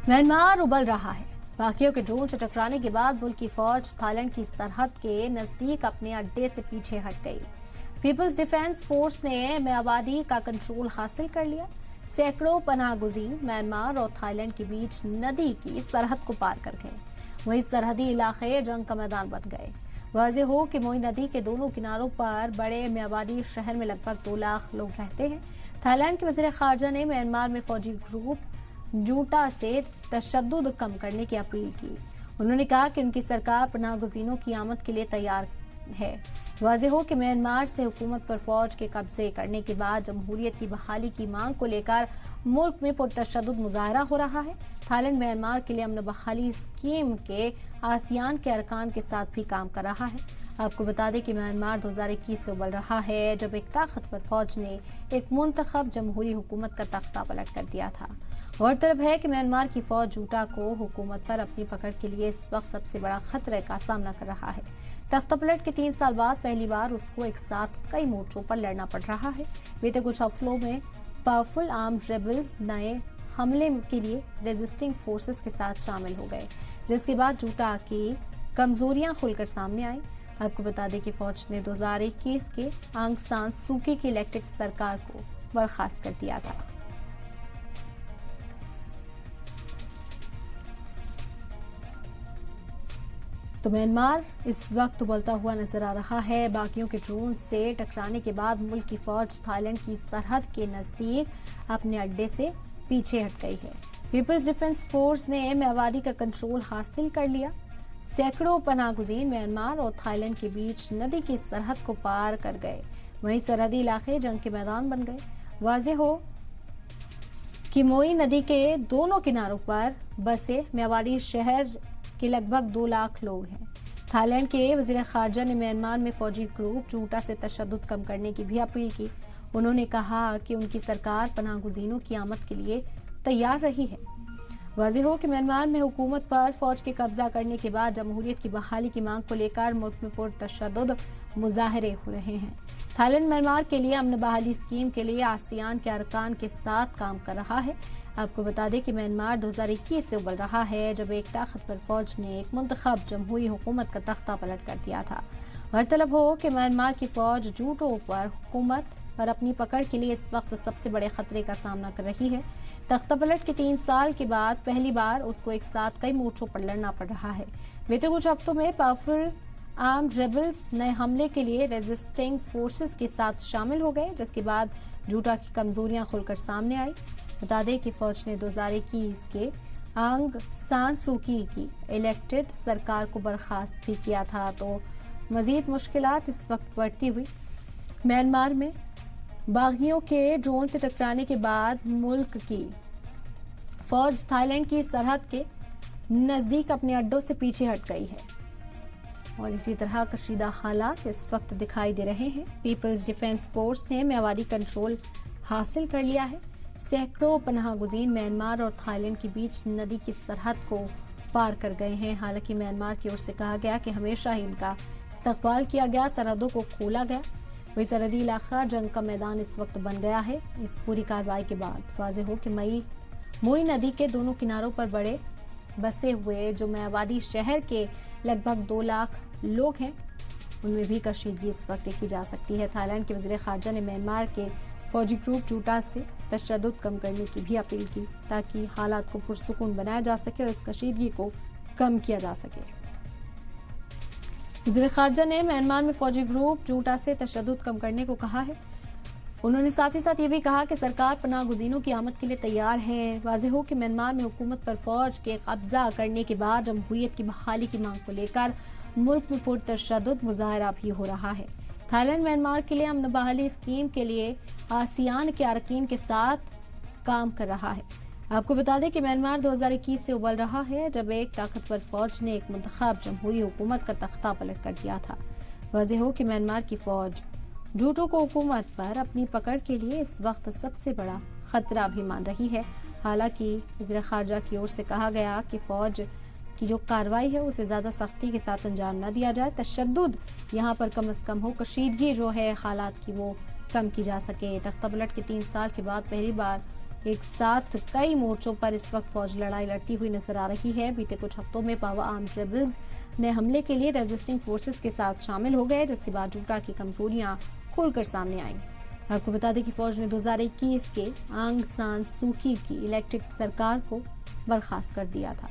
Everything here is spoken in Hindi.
म्यांमार उबल रहा है। बाकियों के ड्रोन से टकराने के बाद मुल्क की फौज थाईलैंड की सरहद के नजदीक अपने अड्डे से पीछे हट गई। पीपल्स डिफेंस फोर्स ने म्यावाडी का कंट्रोल हासिल कर लिया। सैकड़ों पनाहगुज़ीन म्यांमार और थाईलैंड के बीच नदी की सरहद को पार कर गए। वहीं सरहदी इलाके जंग का मैदान बन गए। वाज़ेह हो कि मोई नदी के दोनों किनारों पर बड़े म्यावाडी शहर में लगभग 2 लाख लोग रहते हैं। थाईलैंड के वज़ीर ख़ारजा ने म्यांमार में फौजी ग्रुप जूटा से तशद्दुद कम करने की अपील की। उन्होंने कहा कि उनकी सरकार पनाहगुज़ीनों की आमद के लिए तैयार है। वाज़ेह हो कि म्यांमार से हुकूमत पर फौज के कब्जे करने के बाद जमहूरियत की बहाली की मांग को लेकर मुल्क में पुरतशद्दुद मुजाहरा हो रहा है। थाईलैंड म्यांमार के लिए अमन बहाली स्कीम के आसियान के अरकान के साथ भी काम कर रहा है। आपको बता दें कि म्यांमार 2021 से उबल रहा है, जब एक ताकतवर फौज ने एक मुंतखब जमहूरी हुकूमत का तख्ता पलट कर दिया था। गौरतलब है कि म्यांमार की फौज जूटा को हुकूमत पर अपनी पकड़ के लिए इस वक्त सबसे बड़ा खतरे का सामना कर रहा है। तख्ता पलट के 3 साल बाद पहली बार उसको एक साथ कई मोर्चों पर लड़ना पड़ रहा है। बीते कुछ हफ्तों में पावरफुल आर्म्ड रेबल्स नए हमले के लिए रेजिस्टिंग फोर्सेस के साथ शामिल हो गए, जिसके बाद जूटा की कमजोरियां खुलकर सामने आई। आपको बता दें कि फौज ने 2021 के आंग सान सूकी की इलेक्टेड सरकार को बर्खास्त कर दिया था। तो म्यांमार इस वक्त उबलता हुआ नजर आ रहा है। बाकियों के ड्रोन से टकराने के बाद मुल्क की फौज थाईलैंड की सरहद के नजदीक अपने अड्डे से पीछे हट गई है। पीपल्स डिफेंस फोर्स ने म्यावाडी का कंट्रोल हासिल कर लिया। सैकड़ों पनाहगुज़ीन म्यांमार और थाईलैंड के बीच नदी की सरहद को पार कर गए। वहीं सरहदी इलाके जंग के मैदान बन गए। वाज़ेह हो कि मोई नदी के दोनों किनारों पर बसे म्यावाडी शहर के लगभग 2 लाख लोग हैं। थाईलैंड के वज़ीर ख़ारजा ने म्यांमार में फौजी ग्रुप जूटा से तशद्दुद कम करने की भी अपील की। उन्होंने कहा कि उनकी सरकार पनाहगुज़ीनों की आमद के लिए तैयार रही है। वाज़ेह हो कि म्यांमार में हुकूमत पर फौज के कब्जा करने के बाद जमहूरियत की बहाली की मांग को लेकर मुल्क में पुरतशद्दुद मुजाहरे हो रहे हैं। थाईलैंड म्यांमार के लिए अमन बहाली स्कीम के लिए आसियान के अरकान के साथ काम कर रहा है। आपको बता दें कि म्यांमार 2021 से उबल रहा है, जब एक ताकतवर फौज ने एक मुंतखब जमहूरी हुकूमत का तख्ता पलट कर दिया था। गौरतलब हो कि म्यांमार की फौज जूटों पर हुकूमत पर अपनी पकड़ के लिए इस वक्त सबसे बड़े खतरे का सामना कर रही है। तख्ता पलट के 3 साल के बाद पहली बार उसको एक साथ कई मोर्चों पर लड़ना पड़ रहा है। बीते कुछ हफ्तों में पावरफुल आर्म्ड रेबल्स नए हमले के लिए रेजिस्टिंग फोर्सेस के साथ शामिल हो गए, जिसके बाद जूटा की कमजोरियां खुलकर सामने आई। बता दें कि फौज ने 2021 के आंग सान सूकी की इलेक्टेड सरकार को बर्खास्त भी किया था। तो मजीद मुश्किलात इस वक्त बढ़ती हुई म्यांमार में बागियों के ड्रोन से टकराने के बाद मुल्क की फौज थाईलैंड की सरहद के नजदीक अपने अड्डों से पीछे हट गई है और इसी तरह कशीदा हालात इस वक्त दिखाई दे रहे हैं। पीपल्स डिफेंस फोर्स ने म्यावाडी कंट्रोल हासिल कर लिया है। सैकड़ों पनाहगुज़ीन म्यांमार और थाईलैंड के बीच नदी की सरहद को पार कर गए हैं। हालांकि म्यांमार की ओर से कहा गया कि हमेशा ही इनका इस्तकबाल किया गया, सरहदों को खोला गया। वही सरहदी इलाका जंग का मैदान इस वक्त बन गया है। इस पूरी कार्रवाई के बाद वाज़ेह हो कि मोई नदी के दोनों किनारों पर बड़े बसे हुए जो म्यावाडी शहर के लगभग 2 लाख लोग हैं, उनमें भी कशीदगी इस वक्त देखी जा सकती है। थाईलैंड के वज़ीर ख़ारजा ने म्यांमार के फौजी ग्रुप जूटा से तशद्दुद कम करने की भी अपील की, ताकि हालात को पुरसुकून बनाया जा सके और इस कशीदगी को कम किया जा सके। वज़ीर ख़ारजा ने म्यांमार में फौजी ग्रुप जूटा से तशद्दुद कम करने को कहा है। उन्होंने साथ ही साथ ये भी कहा कि सरकार पनाहगुज़ीनों की आमद के लिए तैयार है। वाज़ेह हो कि म्यांमार में हुकूमत पर फौज के कब्जा करने के बाद जमहूरियत की बहाली की मांग को लेकर मुल्क में पुरतशद्दुद मुजाहरा भी हो रहा है। थाईलैंड म्यांमार के लिए अमन बहाली स्कीम के लिए आसियान के अरकान के साथ काम कर रहा है। आपको बता दें कि म्यांमार 2021 से उबल रहा है, जब एक ताकतवर फौज ने एक मुंतखब जमहूरी हुकूमत का तख्ता पलट कर दिया था। वाज़ेह हो कि म्यांमार की फौज जूटों को हुकूमत पर अपनी पकड़ के लिए इस वक्त सबसे बड़ा खतरा भी मान रही है। हालांकि वज़ीर ख़ारजा की ओर से कहा गया कि फौज की जो कार्रवाई है उसे ज़्यादा सख्ती के साथ अंजाम न दिया जाए, तशद्दुद यहाँ पर कम से कम हो, कशीदगी जो है हालात की वो कम की जा सके। तख्ता पलट के 3 साल के बाद पहली बार एक साथ कई मोर्चों पर इस वक्त फौज लड़ाई लड़ती हुई नजर आ रही है। बीते कुछ हफ्तों में पावा आर्म्ड रेबल्स ने हमले के लिए रेजिस्टिंग फोर्सेस के साथ शामिल हो गए, जिसके बाद जूटा की कमजोरियां खुलकर सामने आई। आपको बता दें कि फौज ने 2021 के आंग सान सू की इलेक्टेड सरकार को बर्खास्त कर दिया था।